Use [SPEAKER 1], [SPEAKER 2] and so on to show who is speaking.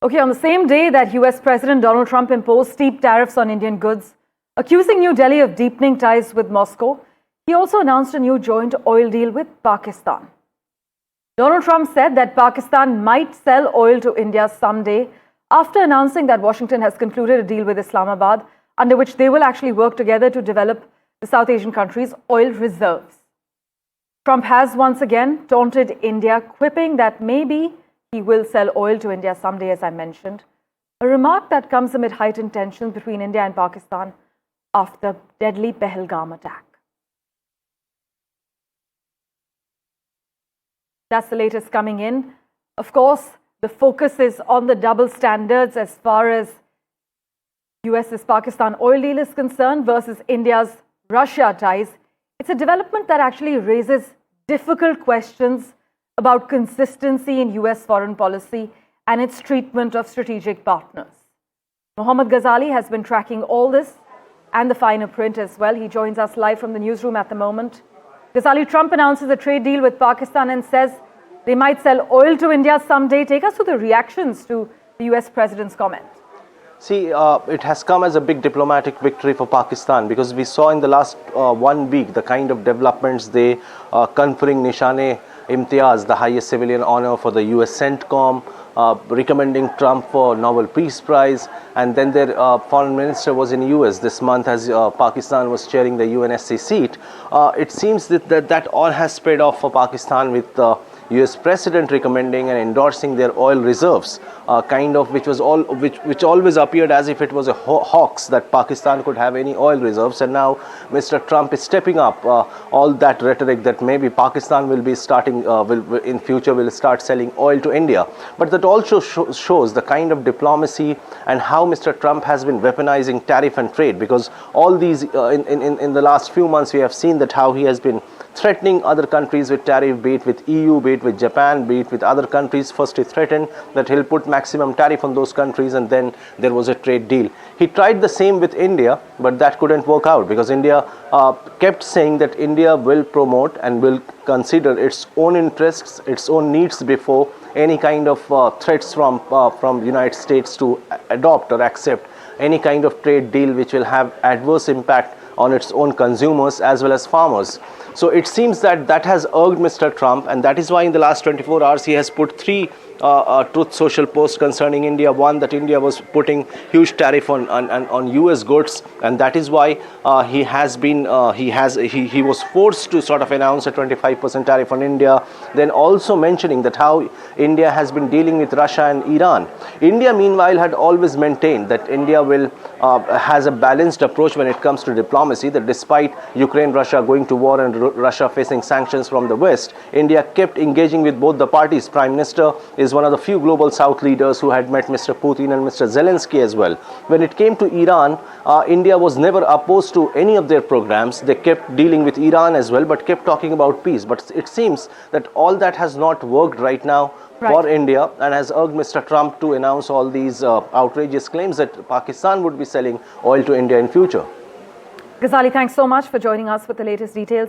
[SPEAKER 1] Okay, on the same day that US President Donald Trump imposed steep tariffs on Indian goods, accusing New Delhi of deepening ties with Moscow, he also announced a new joint oil deal with Pakistan. Donald Trump said that Pakistan might sell oil to India someday after announcing that Washington has concluded a deal with Islamabad under which they will actually work together to develop the South Asian country's oil reserves. Trump has once again taunted India, quipping that maybe he will sell oil to India someday, as I mentioned, a remark that comes amid heightened tensions between India and Pakistan after the deadly Pahalgam attack. That's the latest coming in. Of course, the focus is on the double standards as far as US's Pakistan oil deal is concerned versus India's Russia ties. It's a development that actually raises difficult questions about consistency in US foreign policy and its treatment of strategic partners. Mohammad Ghazali has been tracking all this and the finer print as well. He joins us live from the newsroom at the moment. Ghazali, Trump announces a trade deal with Pakistan and says they might sell oil to India someday. Take us through the reactions to the US president's comment.
[SPEAKER 2] See, it has come as a big diplomatic victory for Pakistan because we saw in the last 1 week the kind of developments they conferring Nishane-Imtiaz, the highest civilian honor for the US CENTCOM, recommending Trump for Nobel Peace Prize, and then their foreign minister was in US this month as Pakistan was chairing the UNSC seat. It seems that all has spread off for Pakistan with the US president recommending and endorsing their oil reserves, which always appeared as if it was a hoax that Pakistan could have any oil reserves, and now Mr. Trump is stepping up all that rhetoric that maybe Pakistan will be starting in future will start selling oil to India. But that also shows the kind of diplomacy and how Mr. Trump has been weaponizing tariff and trade, because all these in the last few months we have seen that how he has been threatening other countries with tariff, be it with EU, be it with Japan, be it with other countries. First he threatened that he'll put maximum tariff on those countries, and then there was a trade deal. He tried the same with India, but that couldn't work out because India kept saying that India will promote and will consider its own interests, its own needs before any kind of threats from United States to adopt or accept any kind of trade deal which will have adverse impact on its own consumers as well as farmers. So it seems that has irked Mr. Trump, and that is why in the last 24 hours he has put 3 Truth Social posts concerning India. One, that India was putting huge tariff on US goods, and that is why he was forced to sort of announce a 25% tariff on India. Then also mentioning that how India has been dealing with Russia and Iran. India meanwhile had always maintained that India has a balanced approach when it comes to diplomacy, that despite Ukraine-Russia going to war and Russia facing sanctions from the West, India kept engaging with both the parties. Prime Minister is one of the few global South leaders who had met Mr. Putin and Mr. Zelensky as well. When it came to Iran, India was never opposed to any of their programs. They kept dealing with Iran as well, but kept talking about peace. But it seems that all that has not worked right now for India, and has urged Mr. Trump to announce all these outrageous claims that Pakistan would be selling oil to India in future.
[SPEAKER 1] Ghazali, thanks so much for joining us with the latest details.